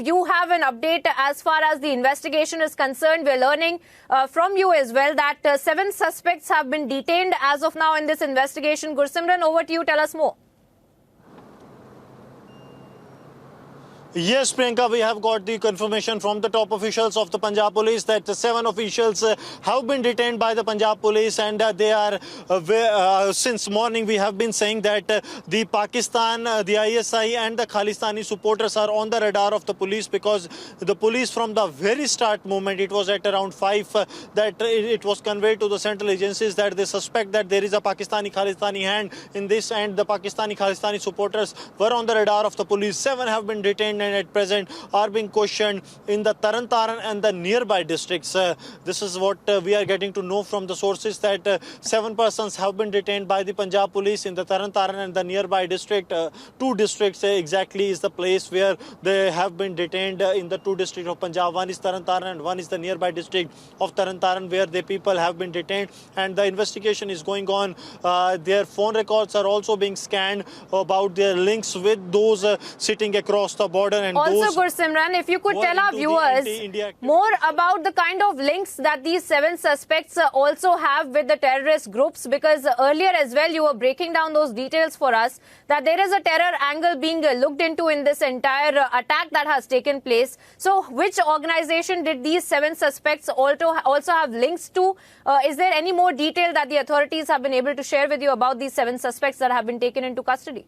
you have an update as far as the investigation is concerned. We're learning from you as well that 7 suspects have been detained as of now in this investigation. Gursimran, over to you. Tell us more. Yes, Priyanka, we have got the confirmation from the top officials of the Punjab police that 7 officials have been detained by the Punjab police, and they are, since morning we have been saying that the Pakistan, the ISI and the Khalistani supporters are on the radar of the police, because the police from the very start moment, it was at around 5 that it was conveyed to the central agencies that they suspect that there is a Pakistani-Khalistani hand in this, and the Pakistani-Khalistani supporters were on the radar of the police. 7 have been detained and at present are being questioned in the Tarn and the nearby districts. This is what we are getting to know from the sources, that 7 persons have been detained by the Punjab police in the Tarn and the nearby district. 2 districts exactly is the place where they have been detained in the 2 districts of Punjab. One is Tarn and one is the nearby district of Tarn where the people have been detained, and the investigation is going on. Their phone records are also being scanned about their links with those sitting across the border. And also, Gursimran, if you could tell our viewers more about the kind of links that these 7 suspects also have with the terrorist groups, because earlier as well you were breaking down those details for us, that there is a terror angle being looked into in this entire attack that has taken place. So which organization did these 7 suspects also have links to? Is there any more detail that the authorities have been able to share with you about these 7 suspects that have been taken into custody?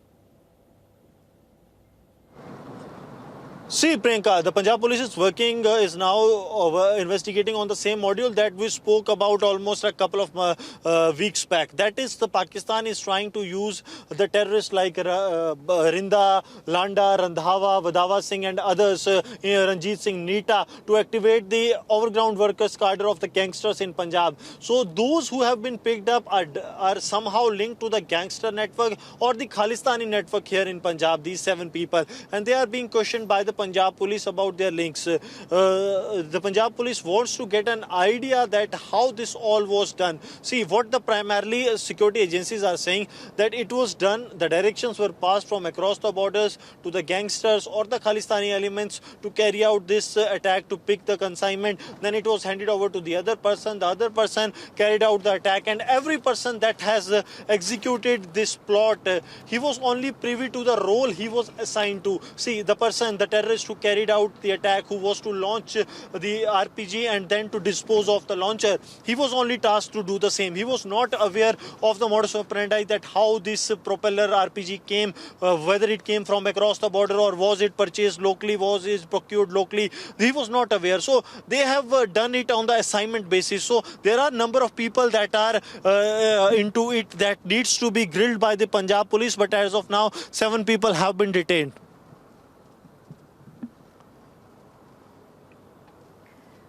See, Priyanka, the Punjab police is working, is now investigating on the same module that we spoke about almost a couple of weeks back. That is, the Pakistan is trying to use the terrorists like Rinda, Landa, Randhawa, Vadawa Singh and others, Ranjit Singh, Nita, to activate the overground workers cadre of the gangsters in Punjab. So those who have been picked up are somehow linked to the gangster network or the Khalistani network here in Punjab, these 7 people. And they are being questioned by the Punjab police about their links. The Punjab police wants to get an idea that how this all was done. See, what the primarily security agencies are saying, that it was done, the directions were passed from across the borders to the gangsters or the Khalistani elements to carry out this attack, to pick the consignment. Then it was handed over to the other person carried out the attack, and every person that has executed this plot, he was only privy to the role he was assigned to. See, the person, the terrorist who carried out the attack, who was to launch the RPG and then to dispose of the launcher, he was only tasked to do the same. He was not aware of the modus operandi, that how this propeller RPG came, whether it came from across the border or was it purchased locally, was it procured locally. He was not aware. So they have done it on the assignment basis. So there are a number of people that are into it that needs to be grilled by the Punjab police, but as of now 7 people have been detained.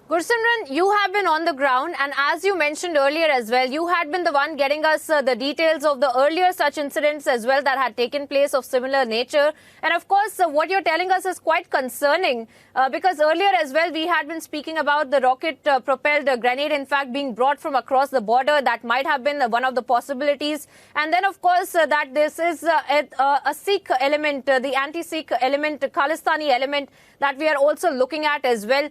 Gursimran, you have been on the ground, and as you mentioned earlier as well, you had been the one getting us the details of the earlier such incidents as well that had taken place of similar nature. And of course, what you're telling us is quite concerning, because earlier as well we had been speaking about the rocket-propelled grenade, in fact, being brought from across the border. That might have been one of the possibilities. And then, of course, that this is a Sikh element, the anti-Sikh element, Khalistani element that we are also looking at as well.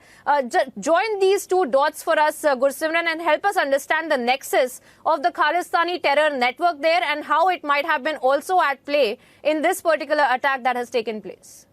Join these 2 dots for us, Gursimran, and help us understand the nexus of the Khalistani terror network there and how it might have been also at play in this particular attack that has taken place.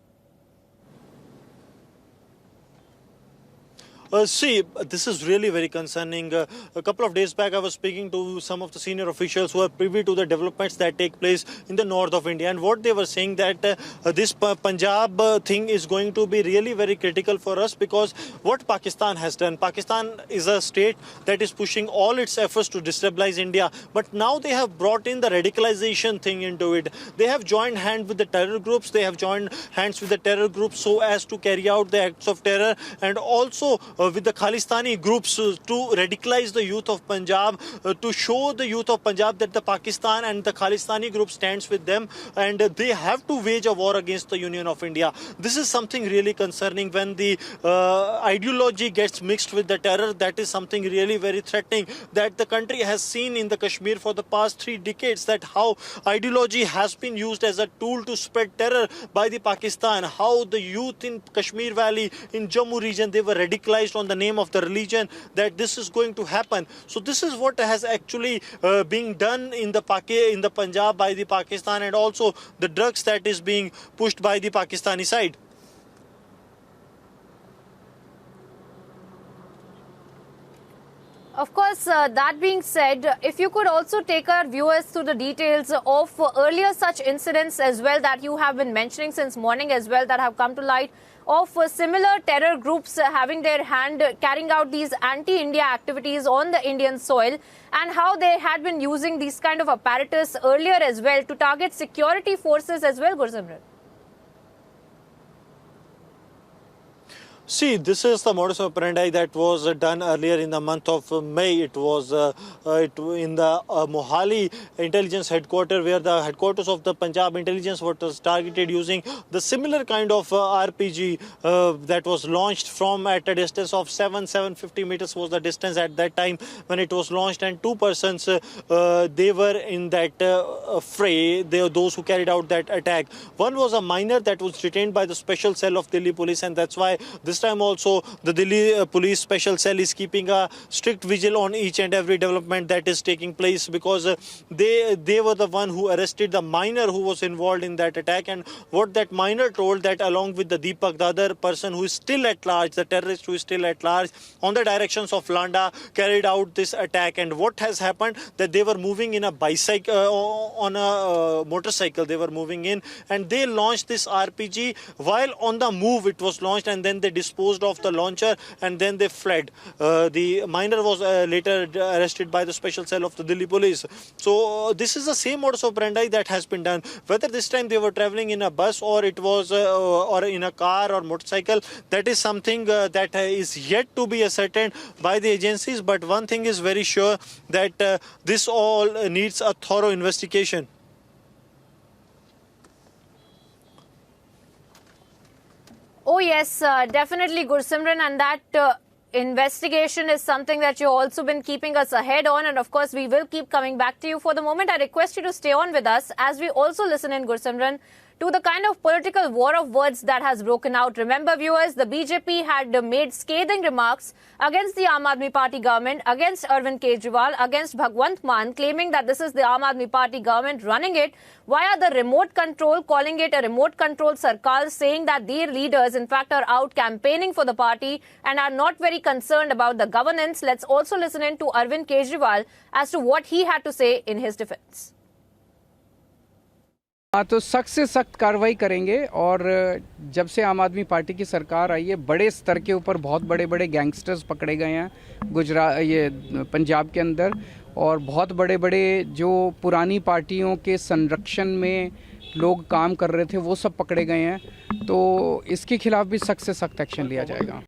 See, this is really very concerning. A couple of days back, I was speaking to some of the senior officials who are privy to the developments that take place in the north of India. And what they were saying that this Punjab thing is going to be really very critical for us, because what Pakistan has done, Pakistan is a state that is pushing all its efforts to destabilize India. But now they have brought in the radicalization thing into it. They have joined hands with the terror groups. They have joined hands with the terror groups so as to carry out the acts of terror, and also with the Khalistani groups to radicalize the youth of Punjab, to show the youth of Punjab that the Pakistan and the Khalistani group stands with them, and they have to wage a war against the Union of India. This is something really concerning. When the ideology gets mixed with the terror, that is something really very threatening, that the country has seen in the Kashmir for the past 3 decades, that how ideology has been used as a tool to spread terror by the Pakistan, how the youth in Kashmir Valley, in Jammu region, they were radicalized on the name of the religion, that this is going to happen. So this is what has actually being done in the Punjab by the Pakistan, and also the drugs that is being pushed by the Pakistani side. Of course, that being said, if you could also take our viewers through the details of earlier such incidents as well that you have been mentioning since morning as well, that have come to light, of similar terror groups having their hand carrying out these anti-India activities on the Indian soil, and how they had been using these kind of apparatus earlier as well to target security forces as well, Gursimran. See, this is the modus operandi that was done earlier in the month of May. It was in the Mohali intelligence headquarters, where the headquarters of the Punjab intelligence was targeted using the similar kind of RPG that was launched from at a distance of 750 meters was the distance at that time when it was launched, and 2 persons they were in that fray. They were those who carried out that attack. One was a minor that was detained by the special cell of Delhi police, and that's why this time also the Delhi police special cell is keeping a strict vigil on each and every development that is taking place, because they were the one who arrested the minor who was involved in that attack. And what that minor told, that along with the Deepak, the other person who is still at large, the terrorist who is still at large, on the directions of Landa, carried out this attack. And what has happened, that they were moving in a bicycle, on a motorcycle they were moving in, and they launched this RPG. While on the move it was launched, and then they disposed of the launcher, and then they fled. The minor was later arrested by the special cell of the Delhi police. So this is the same modus operandi that has been done. Whether this time they were traveling in a bus, or it was or in a car or motorcycle, that is something that is yet to be ascertained by the agencies. But one thing is very sure, that this all needs a thorough investigation. Oh yes, definitely, Gursimran, and that investigation is something that you've also been keeping us ahead on, and of course we will keep coming back to you. For the moment, I request you to stay on with us as we also listen in, Gursimran, to the kind of political war of words that has broken out. Remember, viewers, the BJP had made scathing remarks against the Aam Aadmi Party government, against Arvind Kejriwal, against Bhagwant Mann, claiming that this is the Aam Aadmi Party government running it via the remote control, calling it a remote control sarkar, saying that their leaders, in fact, are out campaigning for the party and are not very concerned about the governance. Let's also listen in to Arvind Kejriwal as to what he had to say in his defense. हाँ, तो सख्त से सख्त कार्रवाई करेंगे। और जब से आम आदमी पार्टी की सरकार आई है, बड़े स्तर के ऊपर बहुत बड़े बड़े गैंगस्टर्स पकड़े गए हैं पंजाब के अंदर, और बहुत बड़े बड़े जो पुरानी पार्टियों के संरक्षण में लोग काम कर रहे थे वो सब पकड़े गए हैं। तो इसके खिलाफ भी सख्त से सख्त एक्शन लिया जाएगा।